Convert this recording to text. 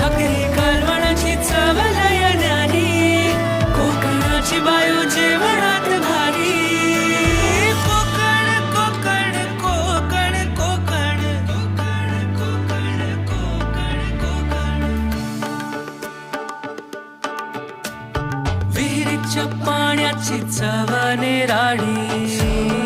भाकरी कालवणाची चव लय न्यारी, कोकणाची बायो जेवणात भारी. कोकण कोकण कोकण कोकण कोकण कोकण कोकण कोकण. विहिरीच्या पाण्याची चव निराळी,